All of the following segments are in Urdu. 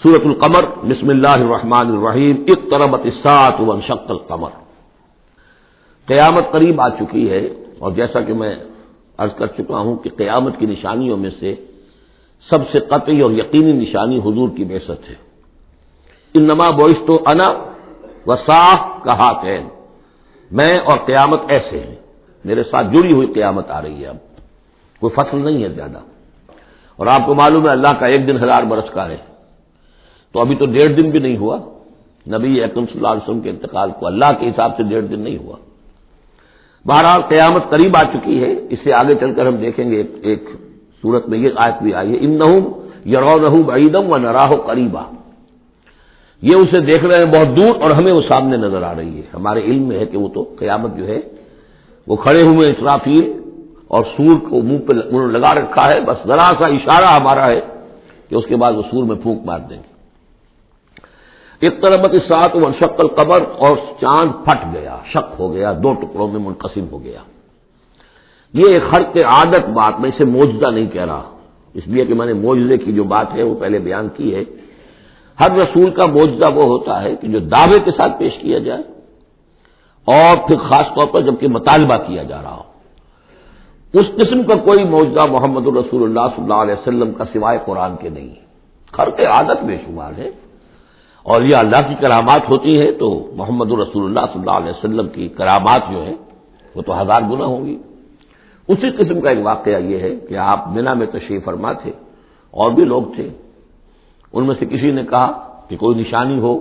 سورۃ القمر، بسم اللہ الرحمن الرحیم، اقتربت الساعۃ وانشق القمر۔ قیامت قریب آ چکی ہے، اور جیسا کہ میں عرض کر چکا ہوں کہ قیامت کی نشانیوں میں سے سب سے قطعی اور یقینی نشانی حضور کی بعثت ہے۔ انما بعثت انا والساعۃ کہاتین، میں اور قیامت ایسے ہیں، میرے ساتھ جڑی ہوئی قیامت آ رہی ہے۔ اب کوئی فصل نہیں ہے زیادہ، اور آپ کو معلوم ہے اللہ کا ایک دن 1000 برس کا ہے، تو ابھی تو 1.5 دن بھی نہیں ہوا نبی اکرم صلی اللہ علیہ وسلم کے انتقال کو، اللہ کے حساب سے 1.5 دن نہیں ہوا۔ بہرحال قیامت قریب آ چکی ہے۔ اس سے آگے چل کر ہم دیکھیں گے ایک سورت میں یہ آیت بھی آئی ہے، انہم یرونہ بعیدا ونراہ قریبا، یہ اسے دیکھ رہے ہیں بہت دور اور ہمیں وہ سامنے نظر آ رہی ہے۔ ہمارے علم میں ہے کہ وہ تو قیامت جو ہے وہ کھڑے ہوئے اسرافیل اور سور کو منہ پہ انہوں نے لگا رکھا ہے، بس ذرا سا اشارہ ہمارا ہے کہ اس کے بعد وہ سور میں پھونک مار دیں گے۔ اقتربت الساعۃ وانشق القمر، اور چاند پھٹ گیا، شق ہو گیا، 2 ٹکڑوں میں منقسم ہو گیا۔ یہ ایک خرق عادت بات، میں اسے معجزہ نہیں کہہ رہا، اس لیے کہ میں نے معجزے کی جو بات ہے وہ پہلے بیان کی ہے۔ ہر رسول کا معجزہ وہ ہوتا ہے کہ جو دعوے کے ساتھ پیش کیا جائے، اور پھر خاص طور پر جبکہ مطالبہ کیا جا رہا ہو۔ اس قسم کا کوئی معجزہ محمد الرسول اللہ صلی اللہ علیہ وسلم کا سوائے قرآن کے نہیں ہے۔ خرق عادت بے شمار ہے، اور یہ اللہ کی کرامات ہوتی ہیں تو محمد الرسول اللہ صلی اللہ علیہ وسلم کی کرامات جو ہیں وہ تو 1000 گنا ہوں گی۔ اسی قسم کا ایک واقعہ یہ ہے کہ آپ منا میں تشریف فرما تھے، اور بھی لوگ تھے، ان میں سے کسی نے کہا کہ کوئی نشانی ہو،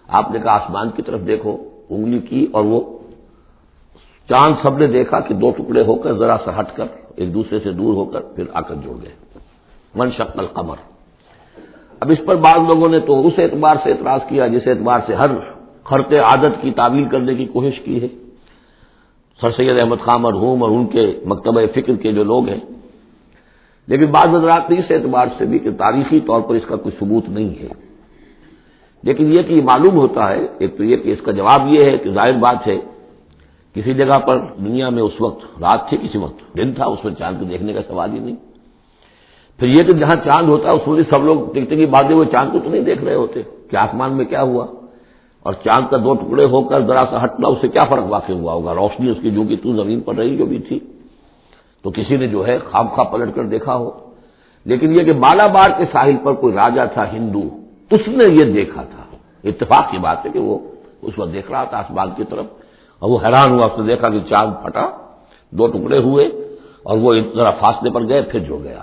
آپ نے کہا آسمان کی طرف دیکھو، انگلی کی اور وہ چاند سب نے دیکھا کہ 2 ٹکڑے ہو کر ذرا سا ہٹ کر ایک دوسرے سے دور ہو کر پھر آ کر جڑ گئے۔ وانشق القمر۔ اب اس پر بعض لوگوں نے تو اس اعتبار سے اعتراض کیا جس اعتبار سے ہر خرق عادت کی تعویل کرنے کی کوشش کی ہے، سر سید احمد خان مرحوم اور ان کے مکتبہ فکر کے جو لوگ ہیں، لیکن بعض حضرات نے اس اعتبار سے بھی کہ تاریخی طور پر اس کا کوئی ثبوت نہیں ہے، لیکن یہ کہ یہ معلوم ہوتا ہے، ایک تو یہ کہ اس کا جواب یہ ہے کہ ظاہر بات ہے کسی جگہ پر دنیا میں اس وقت رات تھی، کسی وقت دن تھا، اس میں چاند کو دیکھنے کا سوال ہی نہیں۔ پھر یہ کہ جہاں چاند ہوتا ہے اس میں سب لوگ دیکھتے کہ بعد وہ چاند کو تو نہیں دیکھ رہے ہوتے کہ آسمان میں کیا ہوا، اور چاند کا 2 ٹکڑے ہو کر ذرا سا ہٹنا اس سے کیا فرق واقع ہوا ہوگا، روشنی اس کی جو کہ تو زمین پر رہی جو بھی تھی، تو کسی نے جو ہے خواہ پلٹ کر دیکھا ہو۔ لیکن یہ کہ مالابار کے ساحل پر کوئی راجا تھا ہندو، اس نے یہ دیکھا تھا، اتفاق کی بات ہے کہ وہ اس وقت دیکھ رہا تھا آسمان کی طرف، اور وہ حیران ہوا، اس نے دیکھا کہ چاند پھٹا، 2 ٹکڑے ہوئے اور وہ ذرا فاصلے پر گئے پھر جڑ گیا۔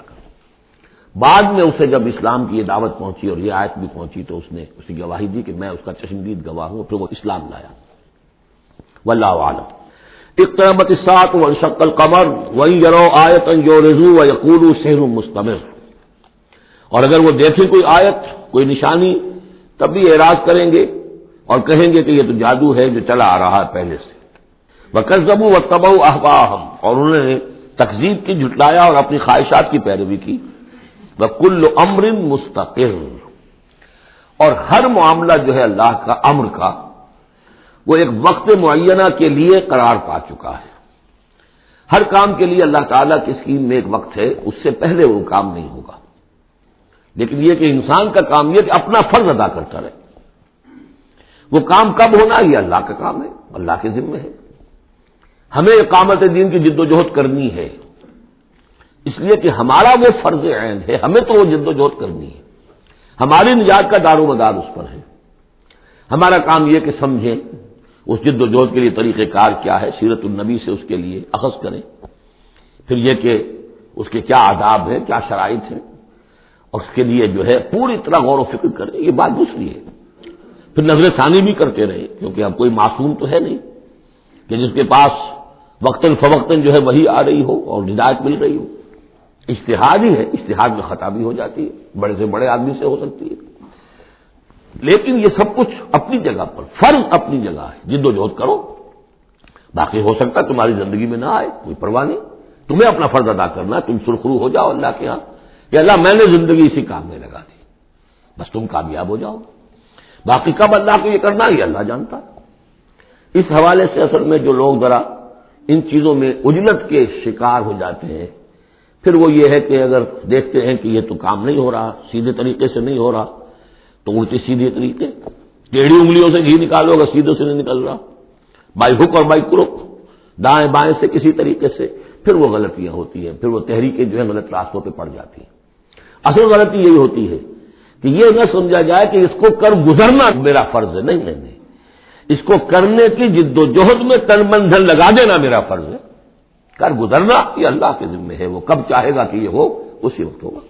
بعد میں اسے جب اسلام کی یہ دعوت پہنچی اور یہ آیت بھی پہنچی تو اس نے اسی گواہی دی کہ میں اس کا چشمدید گواہ ہوں، پھر وہ اسلام لایا۔ واللہ اعلم۔ اقتربت الساعۃ وانشق القمر وان يروا آیۃ یعرضوا ویقولوا سحر مستمر، اور اگر وہ دیکھیں کوئی آیت، کوئی نشانی، تب بھی اعراض کریں گے اور کہیں گے کہ یہ تو جادو ہے جو چلا آ رہا ہے پہلے سے۔ وکذبوا واتبعوا اهواءهم، اور انہوں نے تکذیب کی، جھٹلایا اور اپنی خواہشات کی پیروی کی۔ وَكُلُّ أَمْرٍ مُسْتَقِرٌ، اور ہر معاملہ جو ہے اللہ کا امر کا وہ ایک وقت معینہ کے لیے قرار پا چکا ہے۔ ہر کام کے لیے اللہ تعالیٰ کی اسکیم میں ایک وقت ہے، اس سے پہلے وہ کام نہیں ہوگا۔ لیکن یہ کہ انسان کا کام یہ کہ اپنا فرض ادا کرتا رہے، وہ کام کب ہونا یہ اللہ کا کام ہے، اللہ کے ذمہ ہے۔ ہمیں اقامت دین کی جد و جہد کرنی ہے، اس لیے کہ ہمارا وہ فرض عین ہے، ہمیں تو وہ جد و جہد کرنی ہے، ہماری نجات کا دار و مدار اس پر ہے۔ ہمارا کام یہ کہ سمجھیں اس جد و جہد کے لیے طریقہ کار کیا ہے، سیرت النبی سے اس کے لیے اخذ کریں، پھر یہ کہ اس کے کیا آداب ہیں، کیا شرائط ہیں، اور اس کے لیے جو ہے پوری طرح غور و فکر کریں، یہ بات دوسری ہے۔ پھر نظر ثانی بھی کرتے رہے، کیونکہ اب کوئی معصوم تو ہے نہیں کہ جس کے پاس وقتاً فوقتاً جو ہے وہی آ رہی ہو اور ہدایت مل رہی ہو۔ اجتہاد ہی ہے، اجتہاد میں خطا بھی ہو جاتی ہے، بڑے سے بڑے آدمی سے ہو سکتی ہے، لیکن یہ سب کچھ اپنی جگہ پر، فرض اپنی جگہ ہے، جد و جہد کرو، باقی ہو سکتا ہے تمہاری زندگی میں نہ آئے، کوئی پرواہ نہیں، تمہیں اپنا فرض ادا کرنا ہے، تم سرخرو ہو جاؤ اللہ کے ہاں کہ اللہ میں نے زندگی اسی کام میں لگا دی، بس تم کامیاب ہو جاؤ، باقی کب اللہ کو یہ کرنا ہے یہ اللہ جانتا ہے۔ اس حوالے سے اصل میں جو لوگ ذرا ان چیزوں میں عجلت کے شکار ہو جاتے ہیں، پھر وہ یہ ہے کہ اگر دیکھتے ہیں کہ یہ تو کام نہیں ہو رہا، سیدھے طریقے سے نہیں ہو رہا، تو الٹی سیدھی طریقے، ٹیڑھی انگلیوں سے گھی نکالو گا سیدھے سے نہیں نکل رہا، بائی ہک اور بائی کروک، دائیں بائیں سے کسی طریقے سے، پھر وہ غلطیاں ہوتی ہیں، پھر وہ تحریکیں جو ہے غلط راستوں پہ پڑ جاتی ہیں۔ اصل غلطی یہی ہوتی ہے کہ یہ نہ سمجھا جائے کہ اس کو کر گزرنا میرا فرض ہے، نہیں نہیں نہیں، اس کو کرنے کی جد و جہد میں تن من دھن لگا دینا میرا فرض ہے، کر گزرنا یہ اللہ کے ذمہ ہے، وہ کب چاہے گا کہ یہ ہو اسی وقت ہوگا۔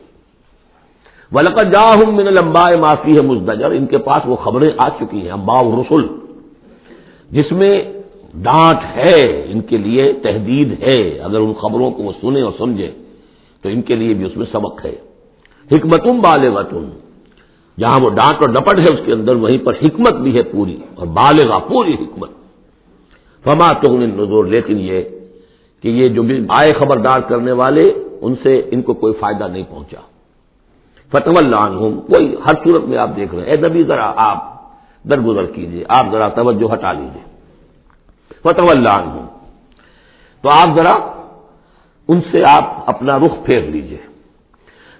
وَلَقَدْ جَاءَهُم مِّنَ الْأَنبَاءِ مَا فِيهِ مُزْدَجَرٌ، ان کے پاس وہ خبریں آ چکی ہیں، انباء الرسل، جس میں ڈانٹ ہے، ان کے لیے تحدید ہے، اگر ان خبروں کو وہ سنیں اور سمجھے تو ان کے لیے بھی اس میں سبق ہے۔ حکمت بالغۃ، جہاں وہ ڈانٹ اور ڈپٹ ہے اس کے اندر، وہیں پر حکمت بھی ہے پوری، اور بالغہ پوری حکمت۔ فما تغنی النذر، لیکن یہ کہ یہ جو بھی آئے خبردار کرنے والے، ان سے ان کو کوئی فائدہ نہیں پہنچا۔ فتول عنہم، کوئی ہر صورت میں آپ دیکھ رہے ہیں، اے نبی ذرا آپ درگزر کیجئے، آپ ذرا توجہ ہٹا لیجئے۔ فتول عنہم، تو آپ ذرا ان سے آپ اپنا رخ پھیر لیجئے۔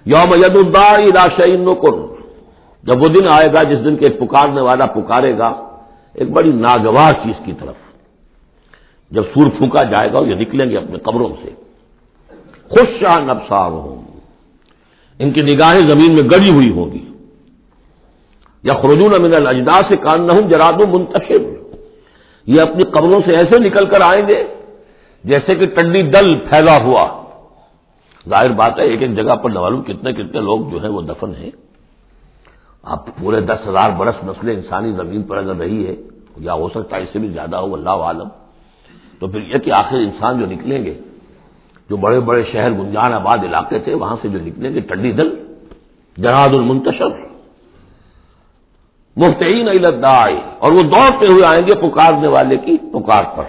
یوم ید الداعی الی شیء نکر، جب وہ دن آئے گا جس دن کے پکارنے والا پکارے گا ایک بڑی ناگوار چیز کی طرف، جب سور پھونکا جائے گا یہ نکلیں گے اپنے قبروں سے۔ خشعا ابصارہم، ان کی نگاہیں زمین میں گڑی ہوئی ہوں گی۔ یخرجون من الاجداث کانہم جراد منتشر، یہ اپنی قبروں سے ایسے نکل کر آئیں گے جیسے کہ ٹڈی دل پھیلا ہوا۔ ظاہر بات ہے ایک ایک جگہ پر نہ معلوم کتنے کتنے لوگ جو ہیں وہ دفن ہیں۔ اب پورے 10,000 برس نسل انسانی زمین پر اگر رہی ہے، یا ہو سکتا ہے اس سے بھی زیادہ ہو، اللہ عالم، تو پھر یہ کہ آخر انسان جو نکلیں گے، جو بڑے بڑے شہر گنجان آباد علاقے تھے وہاں سے جو نکلیں گے ٹڈی دل، جراد المنتشر، مہطعین الی الداعی، اور وہ دوڑتے ہوئے آئیں گے پکارنے والے کی پکار پر۔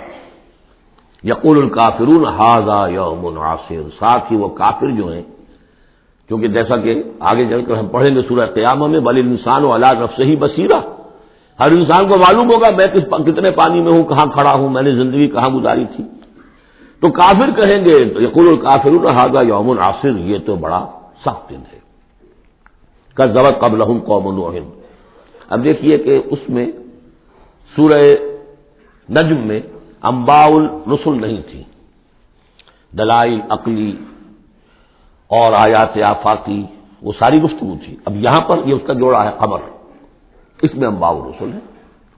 یقول الکافرون ھذا یوم عسیر، ساتھ ہی وہ کافر جو ہیں، کیونکہ جیسا کہ آگے چل کر ہم پڑھیں گے سورہ قیامہ میں، بل الانسان علی نفسہ بصیرہ، ہر انسان کو معلوم ہوگا میں کتنے پانی میں ہوں، کہاں کھڑا ہوں، میں نے زندگی کہاں گزاری تھی۔ تو کافر کہیں گے، یقول الکافرون ھذا یوم عسیر، یہ تو بڑا سخت دن ہے۔ کذبت قبلہم قوم نوح، اب دیکھیے کہ اس میں سورہ نجم میں انباء الرسل نہیں تھی، دلائل عقلی اور آیات آفاقی وہ ساری گفتگو تھی۔ اب یہاں پر یہ اس کا جوڑا ہے خبر، اس میں انباء الرسل ہے،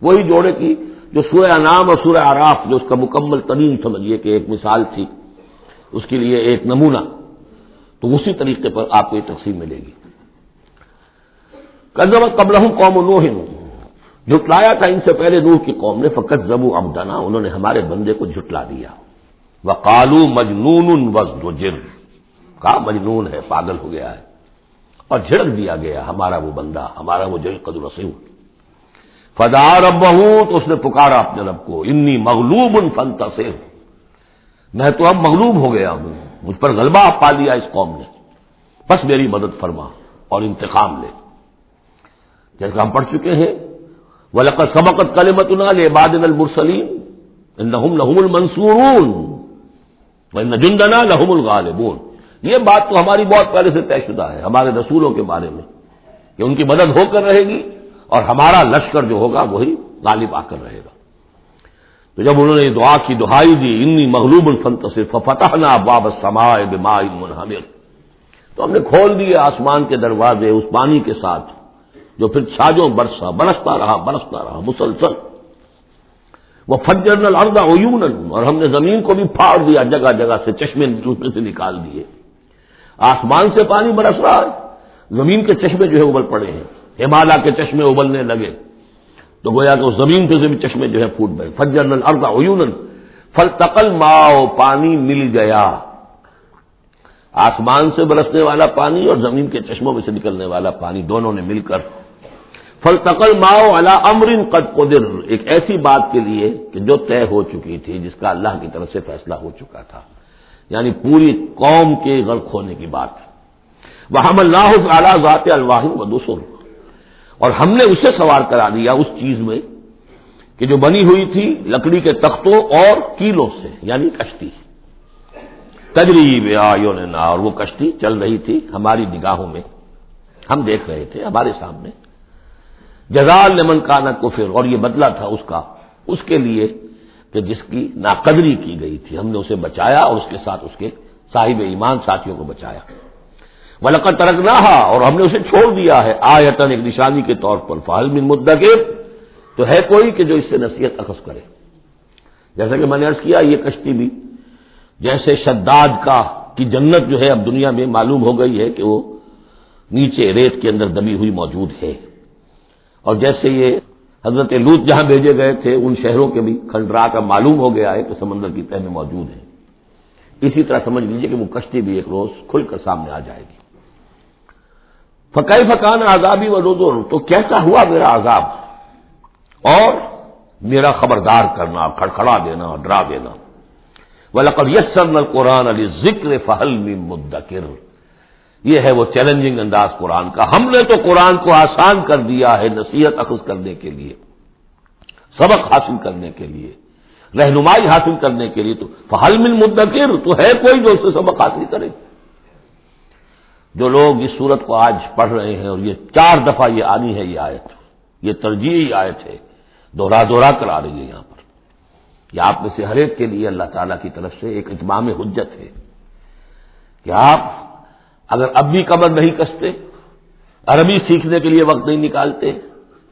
وہی جوڑے کی جو سورہ انعام اور سورہ اعراف جو اس کا مکمل ترین سمجھیے کہ ایک مثال تھی، اس کے لیے ایک نمونہ، تو اسی طریقے پر آپ کو یہ تقسیم ملے گی۔ کذبت قبلہم قوم نوح، جھٹلایا تھا ان سے پہلے نوح کی قوم نے، فکذبوا عبدنا، انہوں نے ہمارے بندے کو جھٹلا دیا۔ وقالوا مجنون وازدجر، کہا مجنون ہے، پاگل ہو گیا ہے، اور جھڑک دیا گیا ہمارا وہ بندہ، ہمارا وہ جو قد رسول۔ فدعا ربہ، تو اس نے پکارا اپنے رب کو، انی مغلوب فانتصر، میں تو اب مغلوب ہو گیا ہوں، مجھ پر غلبہ پا لیا اس قوم نے، بس میری مدد فرما اور انتقام لے۔ جیسا ہم پڑھ چکے ہیں، وَلَقَدْ سَبَقَتْ كَلِمَتُنَا لِعِبَادِنَا الْمُرْسَلِينَ إِنَّهُمْ لَهُمُ الْمَنْصُورُونَ وَإِنَّ جُنْدَنَا لَهُمُ الْغَالِبُونَ، یہ بات تو ہماری بہت پہلے سے طے شدہ ہے ہمارے رسولوں کے بارے میں کہ ان کی مدد ہو کر رہے گی، اور ہمارا لشکر جو ہوگا وہی غالب آ کر رہے گا۔ تو جب انہوں نے یہ دعا کی، دہائی دی، انی مغلوب فانتصر، ففتحنا ابواب السماء بماء منہمر، تو ہم نے کھول دیے آسمان کے دروازے اس پانی کے ساتھ جو پھر چھاجوں برستا رہا مسلسل۔ وفجرنا الارض عیونا، اور ہم نے زمین کو بھی پھاڑ دیا جگہ جگہ سے، چشمے اس میں سے نکال دیے۔ آسمان سے پانی برس رہا ہے، زمین کے چشمے جو ہے ابل پڑے ہیں، ہمالیہ کے چشمے ابلنے لگے، تو گویا کہ اس زمین سے بھی چشمے جو ہے پھوٹ گئے۔ فجرنا الارض عیونا فالتقى الماء، پانی مل گیا، آسمان سے برسنے والا پانی اور زمین کے چشموں میں سے نکلنے والا پانی دونوں نے مل کر، فالتقى الماء على امر قد قدر، ایک ایسی بات کے لیے کہ جو طے ہو چکی تھی، جس کا اللہ کی طرف سے فیصلہ ہو چکا تھا، یعنی پوری قوم کے غرق ہونے کی بات۔ وحملناه على ذات الواح ودسر، اور ہم نے اسے سوار کرا دیا اس چیز میں کہ جو بنی ہوئی تھی لکڑی کے تختوں اور کیلوں سے، یعنی کشتی، تجری بأعیننا، اور وہ کشتی چل رہی تھی ہماری نگاہوں میں، ہم دیکھ رہے تھے ہمارے سامنے۔ جزاء لمن کان کفر، اور یہ بدلہ تھا اس کے لیے کہ جس کی ناقدری کی گئی تھی، ہم نے اسے بچایا اور اس کے ساتھ اس کے صاحب ایمان ساتھیوں کو بچایا۔ وَلَقَدْ تَرَكْنَاهَا، اور ہم نے اسے چھوڑ دیا ہے، آیتاً، ایک نشانی کے طور پر، فَهَلْ مِن مُدَّكِرٍ، تو ہے کوئی کہ جو اس سے نصیحت اخذ کرے۔ جیسا کہ میں نے عرض کیا، یہ کشتی بھی جیسے شداد کی جنت جو ہے اب دنیا میں معلوم ہو گئی ہے کہ وہ نیچے ریت کے اندر دبی ہوئی موجود ہے، اور جیسے یہ حضرت لوط جہاں بھیجے گئے تھے ان شہروں کے بھی کھنڈرا کا معلوم ہو گیا ہے کہ سمندر کی تہ میں موجود ہے، اسی طرح سمجھ لیجیے کہ وہ کشتی بھی ایک روز کھل کر سامنے آ جائے گی۔ فَكَيْفَ كَانَ عَذَابِي وَنُذُرِ، تو کیسا ہوا میرا عذاب اور میرا خبردار کرنا، کھڑکھڑا دینا، ڈرا دینا۔ وَلَقَدْ يَسَّرْنَا الْقُرْآنَ لِلذِّكْرِ فَهَلْ مِن مُدَّكِرٍ، یہ ہے وہ چیلنجنگ انداز قرآن کا، ہم نے تو قرآن کو آسان کر دیا ہے نصیحت اخذ کرنے کے لیے، سبق حاصل کرنے کے لیے، رہنمائی حاصل کرنے کے لیے، تو فَهَلْ مِن مُدَّكِرٍ، تو ہے کوئی جو اس سے سبق حاصل کرے۔ جو لوگ اس صورت کو آج پڑھ رہے ہیں، اور یہ 4 دفعہ یہ آنی ہے، یہ آیت، یہ ترجیحی آیت ہے، دوہرا کر آ رہی ہے یہاں پر، یہ آپ میں سے ہر ایک کے لیے اللہ تعالیٰ کی طرف سے ایک اتمام حجت ہے کہ آپ اگر اب بھی کمر نہیں کستے، عربی سیکھنے کے لیے وقت نہیں نکالتے،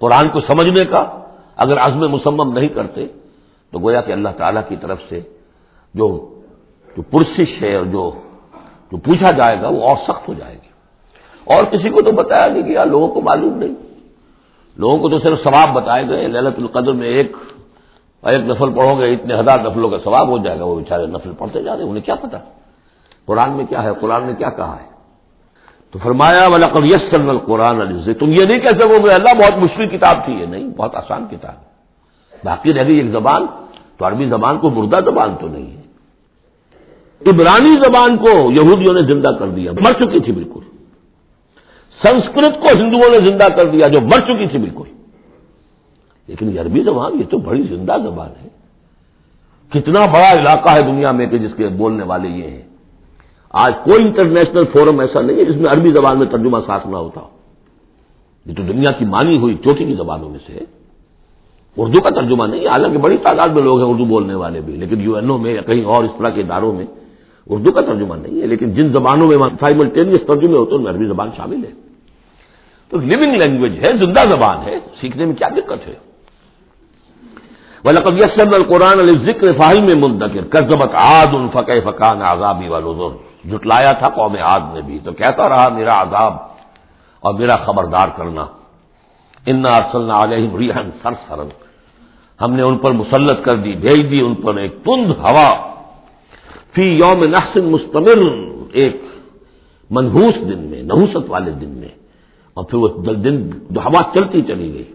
قرآن کو سمجھنے کا اگر عزم مصمم نہیں کرتے، تو گویا کہ اللہ تعالیٰ کی طرف سے جو پرسش ہے اور جو پوچھا جائے گا وہ اور سخت ہو جائے گی۔ اور کسی کو تو بتایا نہیں گیا، لوگوں کو معلوم نہیں، لوگوں کو تو صرف ثواب بتائے گئے، ليلۃ القدر میں ایک نفل پڑھو گے اتنے 1000 نفلوں کا ثواب ہو جائے گا، وہ بیچارے نفل پڑھتے جا رہے ہیں، انہیں کیا پتا قرآن میں کیا ہے، قرآن نے کیا کہا ہے۔ تو فرمایا وَلَقَدْ يَسَّرْنَا الْقُرْآنَ لِلذِّكْرِ، تم یہ نہیں کہہ سکو گے اللہ بہت مشکل کتاب تھی، یہ نہیں، بہت آسان کتاب ہے۔ باقی رہ گئی ایک زبان، تو عربی زبان کو مردہ زبان تو نہیں ہے، عبرانی زبان کو یہودیوں نے زندہ کر دیا، مر چکی تھی بالکل، سنسکرت کو ہندوؤں نے زندہ کر دیا جو مر چکی تھی بالکل، لیکن یہ عربی زبان یہ تو بڑی زندہ زبان ہے، کتنا بڑا علاقہ ہے دنیا میں کہ جس کے بولنے والے یہ ہیں، آج کوئی انٹرنیشنل فورم ایسا نہیں ہے جس میں عربی زبان میں ترجمہ ساتھ نہ ہوتا ہو، یہ تو دنیا کی مانی ہوئی چوٹی کی زبانوں میں سے ہے، اردو کا ترجمہ نہیں، حالانکہ بڑی تعداد میں لوگ ہیں اردو بولنے والے بھی، لیکن UN میں یا کہیں اور اس طرح کے اداروں میں اردو کا ترجمہ نہیں ہے، لیکن جن زبانوں میں سائملٹینیس ترجمے ہوتے ہیں ان میں عربی زبان شامل ہے، تو لیونگ لینگویج ہے، زندہ زبان ہے، سیکھنے میں کیا دقت ہے۔ وَلَقَدْ يَسَّرْنَا الْقُرْآنَ لِلذِّكْرِ فَهَلْ مِن مُدَّكِرٍ كَذَّبَتْ عَادٌ فَكَيْفَ كَانَ عَذَابِي وَنُذُرِ، جھٹلایا تھا قوم عاد نے بھی، تو کیسا رہا میرا عذاب اور میرا خبردار کرنا۔ اِنَّا أَرْسَلْنَا عَلَيْهِمْ رِيحًا صَرْصَرًا، ہم نے ان پر مسلط کر دی، بھیج دی ان پر ایک تند ہوا، فی یوم نحس مستمر، ایک منحوس دن میں، نحوست والے دن میں، اور پھر وہ دن ہوا چلتی چلی گئی،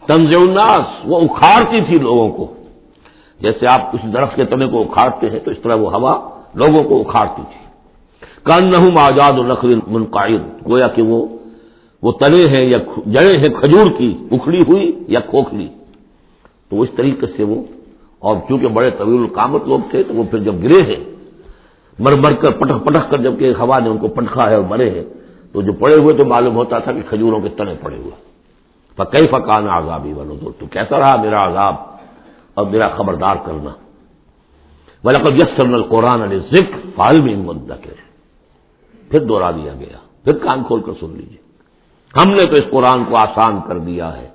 تنزع الناس، وہ اکھاڑتی تھی لوگوں کو، جیسے آپ کسی درخت کے تنے کو اکھاڑتے ہیں تو اس طرح وہ ہوا لوگوں کو اکھاڑتی تھی۔ کأنہم اعجاز نخل منقعر، گویا کہ وہ تنے ہیں یا جڑیں ہیں کھجور کی، اکھڑی ہوئی یا کھوکھلی، تو اس طریقے سے وہ، اور چونکہ بڑے طویل القامت لوگ تھے تو وہ پھر جب گرے ہیں مر کر پٹخ کر، جب کہ ہوا نے ان کو پٹخا ہے اور مرے ہیں، تو جو پڑے ہوئے تو معلوم ہوتا تھا کہ کھجوروں کے تنے پڑے ہوئے۔ فَكَيْفَ كَانَ عَذَابِي وَنُذُرِ، تو کیسا رہا میرا عذاب اور میرا خبردار کرنا۔ وَلَقَدْ يَسَّرْنَا الْقُرْآنَ لِلذِّكْرِ فَهَلْ مِن مُدَّكِرٍ، پھر دوہرا دیا گیا، پھر کان کھول کر سن لیجیے، ہم نے تو اس قرآن کو آسان کر دیا ہے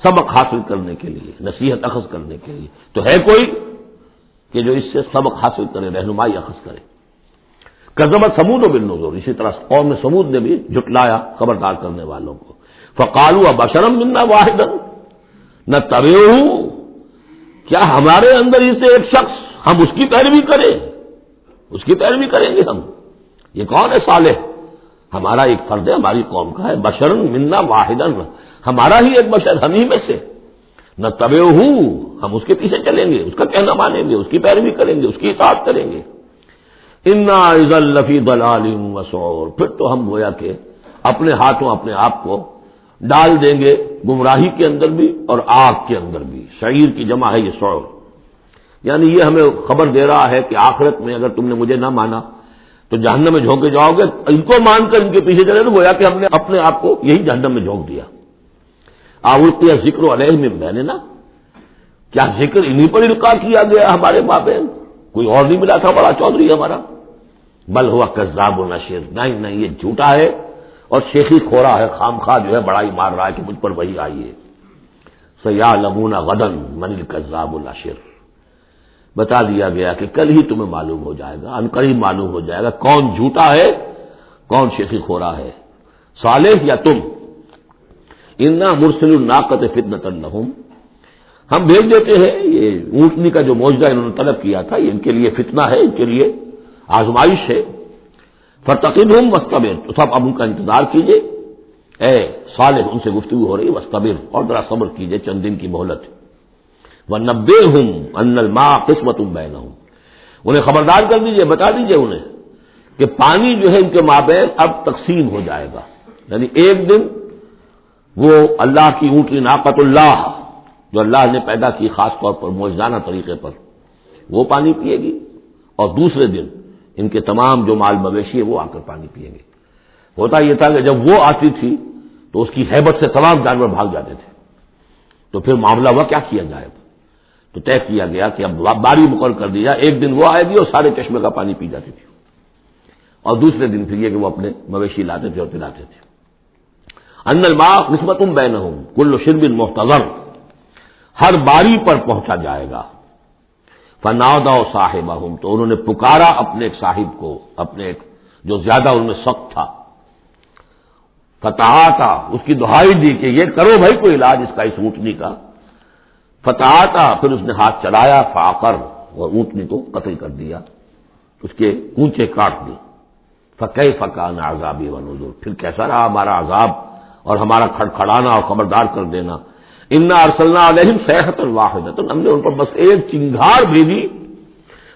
سبق حاصل کرنے کے لیے، نصیحت اخذ کرنے کے لیے، تو ہے کوئی کہ جو اس سے سبق حاصل کرے، رہنمائی اخذ کرے۔ کذبت ثمود بالنذر، اسی طرح قوم ثمود نے بھی جھٹلایا خبردار کرنے والوں کو۔ فقالوا ابشرا منا واحدا نتبعه، کیا ہمارے اندر ہی سے ایک شخص ہم اس کی پیروی کریں، اس کی پیروی کریں گے ہم، یہ کون ہے صالح، ہمارا ایک فرد ہے، ہماری قوم کا ہے، بشرا منا واحدا، ہمارا ہی ایک بشر، ہم ہی میں سے، نتبعه، ہم اس کے پیچھے چلیں گے، اس کا کہنا مانیں گے، اس کی پیروی کریں گے، اس کی اطاعت کریں گے۔ انا اذا لفی ضلال وسعور، پھر تو ہم گویا کہ اپنے ہاتھوں اپنے آپ کو ڈال دیں گے گمراہی کے اندر بھی اور آگ کے اندر بھی، شعیر کی جمع ہے یہ سعور، یعنی یہ ہمیں خبر دے رہا ہے کہ آخرت میں اگر تم نے مجھے نہ مانا تو جہنم میں جھونکے جاؤ گے، ان کو مان کر ان کے پیچھے چلے تو گویا کہ ہم نے اپنے آپ کو یہی جہنم میں جھونک دیا۔ آولتی ذکر علیہ من بیننا، کیا ذکر انہی پر القاء کیا گیا ہمارے مابین؟ کوئی اور نہیں ملا تھا بڑا چودھری ہمارا؟ بل ہوا کذاب نشر، نہیں یہ جھوٹا ہے اور شیخی کھورا ہے، خام خواہ جو ہے بڑائی مار رہا ہے کہ مجھ پر وہی آئی ہے۔ سیعلمون غدا من الکذاب الاشر، بتا دیا گیا کہ کل ہی تمہیں معلوم ہو جائے گا، ان قریب معلوم ہو جائے گا کون جھوٹا ہے کون شیخی کھورا ہے، صالح یا تم۔ انا مرسل الناقۃ فتنۃ لہم، ہم بھیج دیتے ہیں یہ اونٹنی کا جو معجزہ انہوں نے طلب کیا تھا، یہ ان کے لیے فتنہ ہے، ان کے لیے آزمائش ہے۔ فرتقبہم واصطبر، تو سب اب ان کا انتظار کیجئے، اے صالح ان سے گفتگو ہو رہی، واصطبر، اور ذرا صبر کیجئے، چند دن کی مہلت۔ وَنَبِّئْهُمْ أَنَّ الْمَاءَ قِسْمَةٌ بَيْنَهُمْ، انہیں خبردار کر دیجئے، بتا دیجئے انہیں کہ پانی جو ہے ان کے مابین اب تقسیم ہو جائے گا، یعنی ایک دن وہ اللہ کی اونٹنی ناقۃ اللہ جو اللہ نے پیدا کی خاص طور پر معجزانہ طریقے پر، وہ پانی پیے گی، اور دوسرے دن ان کے تمام جو مال مویشی ہے وہ آ کر پانی پیئیں گے۔ ہوتا یہ تھا کہ جب وہ آتی تھی تو اس کی ہیبت سے تمام جانور بھاگ جاتے تھے، تو پھر معاملہ ہوا کیا کیا جائے، تو طے کیا گیا کہ اب باری مقرر کر دیا، ایک دن وہ آئے گی اور سارے چشمے کا پانی پی جاتی تھی، اور دوسرے دن پھر یہ کہ وہ اپنے مویشی لاتے تھے اور پلاتے تھے۔ ان الماء قسمۃ بینہم کل شرب محتضر، ہر باری پر پہنچا جائے گا۔ فنادوا صاحبہم، تو انہوں نے پکارا اپنے ایک صاحب کو، اپنے ایک جو زیادہ ان میں سخت تھا، فتعاتا، اس کی دہائی دی کہ یہ کرو بھائی کوئی علاج اس کا، اس اونٹنی کا۔ فتعاتا، پھر اس نے ہاتھ چلایا، فعقر، اور اونٹنی کو قتل کر دیا، اس کے کونچے کاٹ دی۔ فکیف کان عذابی ونذر، پھر کیسا رہا ہمارا عذاب اور ہمارا کھڑکھڑانا اور خبردار کر دینا۔ انا ارسلنا علیہم صیحۃ واحدۃ، ہم نے ان پر بس ایک چنگھار بھیجی،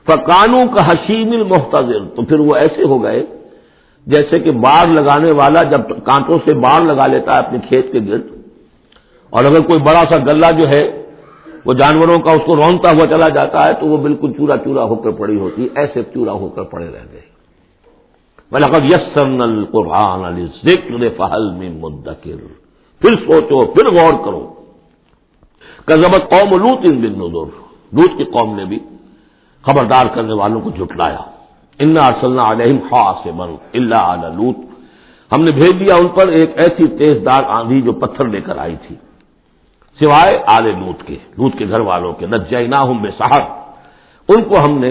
فکانوا کحشیم المحتضر، تو پھر وہ ایسے ہو گئے جیسے کہ باڑ لگانے والا جب کانٹوں سے باڑ لگا لیتا ہے اپنے کھیت کے گرد، اور اگر کوئی بڑا سا گلہ جو ہے وہ جانوروں کا اس کو رونتا ہوا چلا جاتا ہے تو وہ بالکل چورا چورا ہو کر پڑی ہوتی، ایسے چورا ہو کر پڑے رہ گئے۔ وَلَقَدْ يَسَّرْنَا الْقُرْآنَ لِلذِّكْرِ فَهَلْ مِن مُدَّكِرٍ، پھر سوچو، پھر غور کرو۔ کذبت قوم لوط بالنذر، لوط کی قوم نے بھی خبردار کرنے والوں کو جھٹلایا۔ انا ارسلنا علیہم حاصبا الا آل لوط، ہم نے بھیج دیا ان پر ایک ایسی تیز دار آندھی جو پتھر لے کر آئی تھی، سوائے آل لوط کے گھر والوں کے۔ نجیناہم بسحر، ان کو ہم نے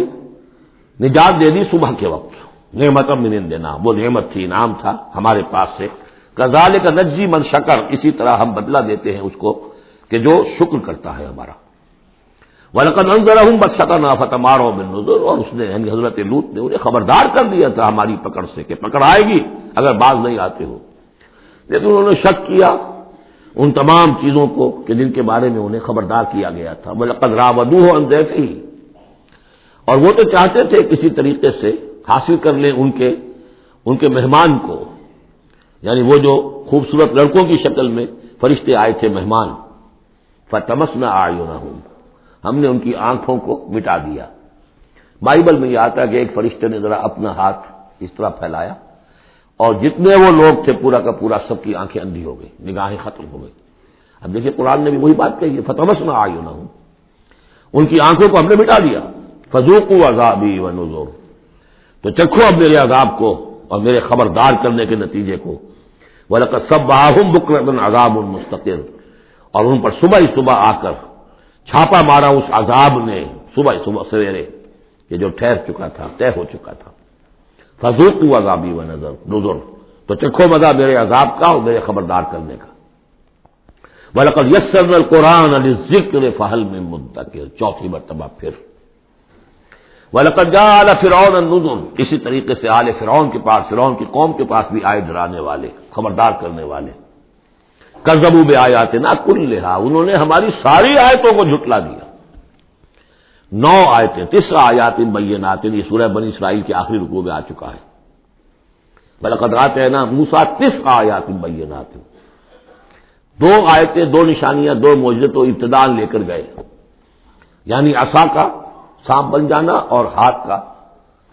نجات دے دی صبح کے وقت، نعمت من عندنا، وہ نعمت تھی، انعام تھا ہمارے پاس سے۔ کذالک نجزی من شکر، اسی طرح ہم بدلہ دیتے ہیں اس کو کہ جو شکر کرتا ہے ہمارا۔ وَلَقَدْ أَنذَرَهُمْ بَطْشَتَنَا فَتَمَارَوْا بِالنُّذُرِ، اور اس نے یعنی حضرت لوط نے انہیں خبردار کر دیا تھا ہماری پکڑ سے کہ پکڑ آئے گی اگر باز نہیں آتے ہو، لیکن انہوں نے شک کیا ان تمام چیزوں کو کہ جن کے بارے میں انہیں خبردار کیا گیا تھا۔ وَلَقَدْ رَاوَدُوهُ عَن ضَيْفِهِ، اور وہ تو چاہتے تھے کسی طریقے سے حاصل کر لیں ان کے مہمان کو، یعنی وہ جو خوبصورت لڑکوں کی شکل میں فرشتے آئے تھے مہمان۔ فَطَمَسْنَا أَعْيُنَهُمْ، ہم نے ان کی آنکھوں کو مٹا دیا۔ بائبل میں یہ آتا ہے کہ ایک فرشتے نے ذرا اپنا ہاتھ اس طرح پھیلایا اور جتنے وہ لوگ تھے پورا کا پورا سب کی آنکھیں اندھی ہو گئی، نگاہیں ختم ہو گئی۔ اب دیکھیے قرآن نے بھی وہی بات کہی ہے، فَطَمَسْنَا أَعْيُنَهُمْ، ان کی آنکھوں کو ہم نے مٹا دیا۔ فَذُوقُوا عَذَابِي وَنُذُرِ، تو چکھو اب میرے عذاب کو اور میرے خبردار کرنے کے نتیجے کو۔ وَلَقَدْ صَبَّحَهُمْ بُكْرَةً عَذَابٌ مُسْتَقِرٌ، اور ان پر صبح ہی صبح آ کر چھاپا مارا اس عذاب نے، صبح سویرے کہ جو ٹھہر چکا تھا، طے ہو چکا تھا۔ فذوقوا عذابی ونذر، تو چکھو مزہ میرے عذاب کا اور میرے خبردار کرنے کا۔ وَلَقَدْ يَسَّرْنَا الْقُرْآنَ لِلذِّكْرِ فَهَلْ مِن مُدَّكِرٍ، چوتھی مرتبہ پھر۔ وَلَقَدْ جَاءَ آلَ فِرْعَوْنَ النُّذُرُ، اسی طریقے سے آل فرعون کے پاس، فرعون کی قوم کے پاس بھی آئے ڈرانے والے، خبردار کرنے والے۔ کذبوا بآیاتنا کلھا، انہوں نے ہماری ساری آیتوں کو جھٹلا دیا۔ 9 آیتیں، 9 آیات بینات، یہ سورہ بنی اسرائیل کے آخری رکوع میں آ چکا ہے۔ وَلَقَدْ آتَيْنَا مُوسَىٰ 9 آیات بینات، 2 آیتیں، 2 نشانیاں، 2 معجزے تو ابتداء لے کر گئے، یعنی عصا کا سانپ بن جانا اور ہاتھ کا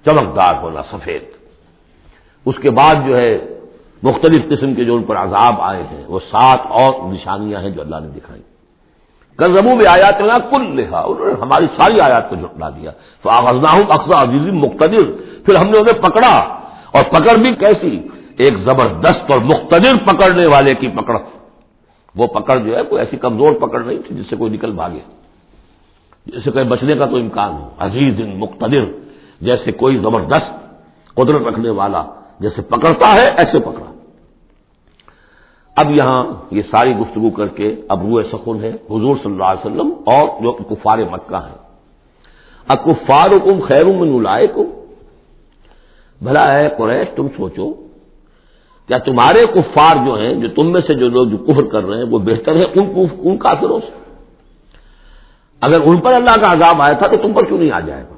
چمکدار ہونا سفید۔ اس کے بعد جو ہے مختلف قسم کے جو ان پر عذاب آئے ہیں وہ 7 اور نشانیاں ہیں جو اللہ نے دکھائی. کذبوا بآیاتنا کلھا، انہوں نے ہماری ساری آیات کو جھٹلا دیا. فاخذناہم اخذ عزیز مقتدر، پھر ہم نے انہیں پکڑا، اور پکڑ بھی کیسی؟ ایک زبردست اور مقتدر پکڑنے والے کی پکڑ. وہ پکڑ جو ہے کوئی ایسی کمزور پکڑ نہیں تھی جس سے کوئی نکل بھاگے، جس سے کہیں بچنے کا تو امکان ہو. عزیز مقتدر، جیسے کوئی زبردست قدرت رکھنے والا جیسے پکڑتا ہے ایسے پکڑا. اب یہاں یہ ساری گفتگو کر کے اب روح سخن ہے حضور صلی اللہ علیہ وسلم اور جو کفار مکہ ہیں. اکفارکم خیر من اولئکم، بھلا ہے قریش تم سوچو کیا تمہارے کفار جو ہیں، جو تم میں سے جو لوگ جو کفر کر رہے ہیں، وہ بہتر ہے ان کافروں سے؟ اگر ان پر اللہ کا عذاب آیا تھا تو تم پر کیوں نہیں آ جائے گا؟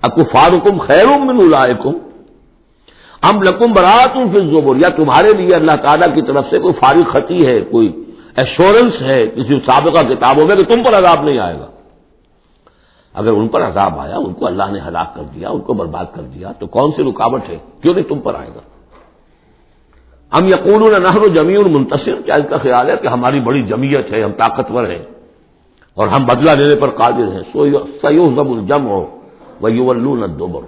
اکفارکم خیر من اولئکم ام لکم براۃ فی الزبر، یا تمہارے لیے اللہ تعالیٰ کی طرف سے کوئی فارغ خطی ہے، کوئی ایشورنس ہے کسی سابقہ کتابوں میں کہ تم پر عذاب نہیں آئے گا؟ اگر ان پر عذاب آیا، ان کو اللہ نے ہلاک کر دیا، ان کو برباد کر دیا، تو کون سی رکاوٹ ہے؟ کیوں نہیں تم پر آئے گا؟ ام یقولون نحن جمیع منتصر، کیا ان کا خیال ہے کہ ہماری بڑی جمعیت ہے، ہم طاقتور ہیں اور ہم بدلہ لینے پر قادر ہیں؟ سیہزم الجمع ویولون الدبر،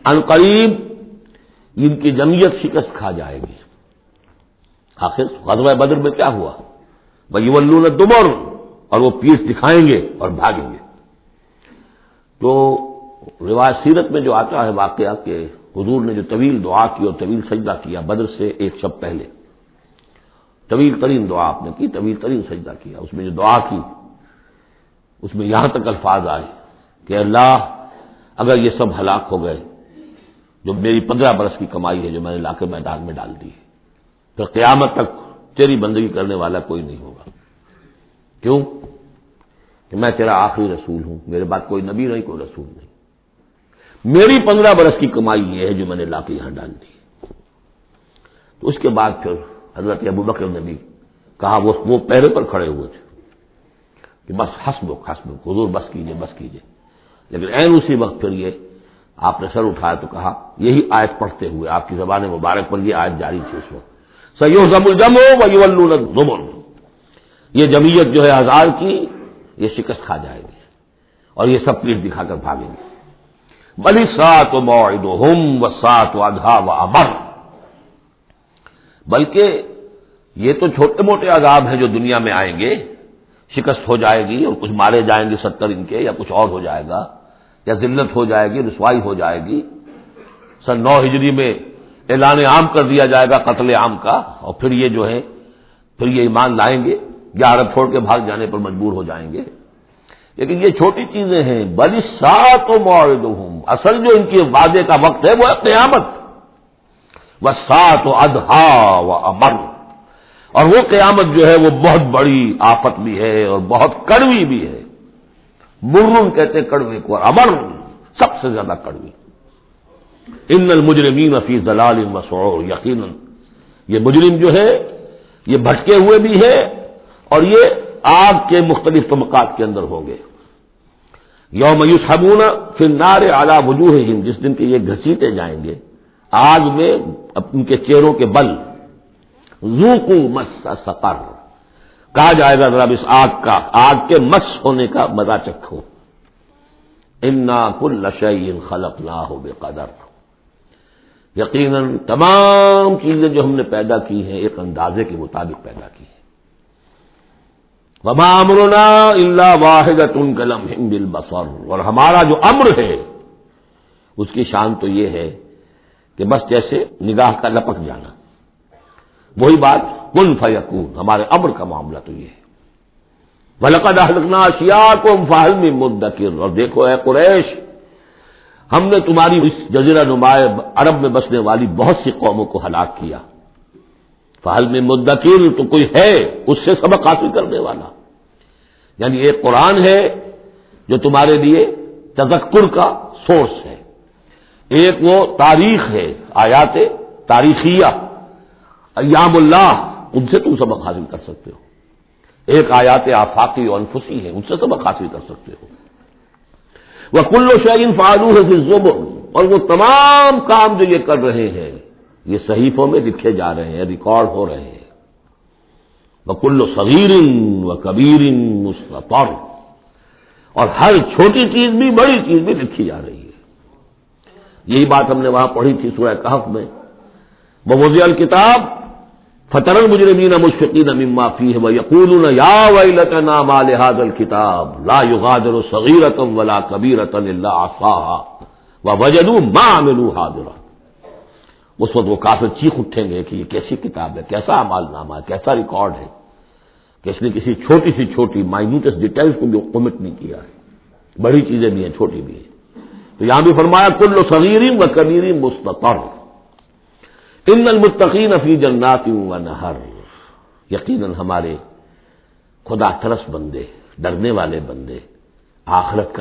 ان قریب ان کی جمعیت شکست کھا جائے گی. آخر غزوہ بدر میں کیا ہوا؟ ویولون الدبر، اور وہ پیٹھ دکھائیں گے اور بھاگیں گے. تو روایت سیرت میں جو آتا ہے واقعہ کہ حضور نے جو طویل دعا کی اور طویل سجدہ کیا بدر سے ایک شب پہلے، طویل ترین دعا آپ نے کی، طویل ترین سجدہ کیا. اس میں جو دعا کی اس میں یہاں تک الفاظ آئے کہ اللہ اگر یہ سب ہلاک ہو گئے، جو میری 15 برس کی کمائی ہے جو میں نے لا کے میدان میں ڈال دی ہے، پھر قیامت تک تیری بندگی کرنے والا کوئی نہیں ہوگا. کیوں؟ کہ میں تیرا آخری رسول ہوں، میرے بعد کوئی نبی نہیں، کوئی رسول نہیں. میری 15 برس کی کمائی یہ ہے جو میں نے لا کے یہاں ڈال دی. تو اس کے بعد پھر حضرت ابوبکر نے بھی کہا، وہ پہرے پر کھڑے ہوئے تھے کہ بس حسبک حضور بس کیجئے. لیکن عین اسی وقت پھر یہ آپ نے سر اٹھایا تو کہا، یہی آیت پڑھتے ہوئے آپ کی زبان مبارک پر یہ آیت جاری تھی اس وقت، سیہزم الجمع ویولون الدبر، یہ جمعیت جو ہے 1000 کی یہ شکست کھا جائے گی اور یہ سب پیٹھ دکھا کر بھاگیں گے. بل الساعۃ موعدہم والساعۃ ادھیٰ وامر، بلکہ یہ تو چھوٹے موٹے عذاب ہیں جو دنیا میں آئیں گے، شکست ہو جائے گی اور کچھ مارے جائیں گے 70 ان کے، یا کچھ اور ہو جائے گا، یا ذلت ہو جائے گی، رسوائی ہو جائے گی. سن 9 ہجری میں اعلان عام کر دیا جائے گا قتل عام کا، اور پھر یہ جو ہے پھر یہ ایمان لائیں گے یا عرب چھوڑ کے بھاگ جانے پر مجبور ہو جائیں گے. لیکن یہ چھوٹی چیزیں ہیں. بل الساعۃ موعدہم، اصل جو ان کے وعدے کا وقت ہے وہ ہے قیامت. والساعۃ ادھیٰ وامر، اور وہ قیامت جو ہے وہ بہت بڑی آفت بھی ہے اور بہت کڑوی بھی ہے. مرن کہتے کڑوے کو، اور امر سب سے زیادہ کڑوی. ان المجرمین فی ضلال وسعور، یقیناً یہ مجرم جو ہے یہ بھٹکے ہوئے بھی ہے اور یہ آگ کے مختلف طبقات کے اندر ہوں گے. یوم یسحبون فی النار علی وجوہہم، جس دن کے یہ گھسیٹے جائیں گے آگ میں ان کے چہروں کے بل. ذوقوا مس سقر، کہا جائے گا ذرا اس آگ کے مس ہونے کا مزہ چکھو. انا کل شیء خلقناہ بقدر، یقیناً تمام چیزیں جو ہم نے پیدا کی ہیں ایک اندازے کے مطابق پیدا کی ہیں. وما امرنا الا واحدۃ کلمح بالبصر، اور ہمارا جو امر ہے اس کی شان تو یہ ہے کہ بس جیسے نگاہ کا لپک جانا. وہی بات کن فیکون، ہمارے امر کا معاملہ تو یہ ہے. وَلَقَدْ أَهْلَكْنَا أَشْيَاعَكُمْ فَهَلْ مِن مُدَّكِرٍ، اور دیکھو اے قریش، ہم نے تمہاری اس جزیرہ نما عرب میں بسنے والی بہت سی قوموں کو ہلاک کیا. فَهَلْ مِن مُدَّكِرٍ، تو کوئی ہے اس سے سبق حاصل کرنے والا. یعنی ایک قرآن ہے جو تمہارے لیے تذکر کا سورس ہے، ایک وہ تاریخ ہے، آیات تاریخیہ، ایام اللہ، ان سے تم سبق حاصل کر سکتے ہو. ایک آیات آفاقی و انفسی ہیں، ان سے سبق حاصل کر سکتے ہو. وَكُلُّ شَيْءٍ فَعَلُوهُ فِي الزُّبُرِ، اور وہ تمام کام جو یہ کر رہے ہیں یہ صحیفوں میں لکھے جا رہے ہیں، ریکارڈ ہو رہے ہیں۔ وَكُلُّ صَغِيرٍ وَكَبِيرٍ مُسْتَطَرٌ، اور ہر چھوٹی چیز بھی بڑی چیز بھی لکھی جا رہی ہے۔ یہی بات ہم نے وہاں پڑھی تھی سورہ کہف میں، وَوُضِعَ الْكِتَابُ فَتَرَى الْمُجْرِمِينَ مُشْفِقِينَ مِمَّا فِيهِ وَيَقُولُونَ يَا وَيْلَتَنَا مَا لِهَذَا الْكِتَابِ لَا يُغَادِرُ صَغِيرَةً وَلَا كَبِيرَةً إِلَّا أَحْصَاهَا وَوَجَدُوا مَا عَمِلُوا حَاضِرًا۔ اس وقت وہ کافر چیخ اٹھیں گے کہ یہ کیسی کتاب ہے، کیسا اعمال نامہ ہے، کیسا ریکارڈ ہے کہ اس نے کسی چھوٹی سی چھوٹی مائنوٹس ڈیٹیلز کو بھی کمٹ نہیں کیا ہے، بڑی چیزیں بھی ہیں چھوٹی بھی ہیں۔ تو یہاں بھی فرمایا کل صغیر و کبیر مستطر، ان المتقین فی جنات و نہر، یقیناً ہمارے خدا ترس بندے، ڈرنے والے بندے، آخرت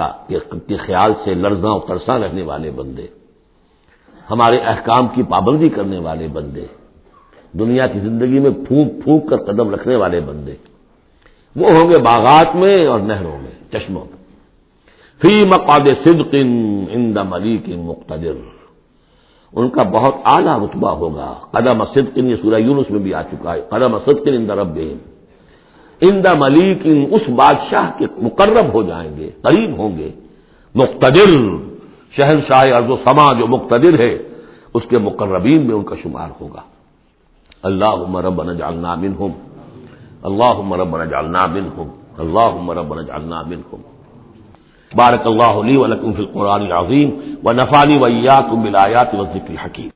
کے خیال سے لرزاں و ترساں رہنے والے بندے، ہمارے احکام کی پابندی کرنے والے بندے، دنیا کی زندگی میں پھونک پھونک کر قدم رکھنے والے بندے، وہ ہوں گے باغات میں اور نہروں میں، چشموں میں، فی مقعد صدق عند ملیک مقتدر، ان کا بہت اعلیٰ رتبہ ہوگا۔ قدم صدق، یہ سورہ یونس میں بھی آ چکا ہے، قدم صدق عند ربہم، عند ملیک، اس بادشاہ کے مقرب ہو جائیں گے، قریب ہوں گے، مقتدر، شہنشاہ ارض و سما جو مقتدر ہے اس کے مقربین میں ان کا شمار ہوگا۔ اللہم ربنا اجعلنا منہم، اللہم ربنا اجعلنا منہم، اللہم ربنا اجعلنا منہم۔ بارک اللہ لی ولکم فی القرآن العظیم ونفعنی وإیاکم بالآیات والذکر الحکیم۔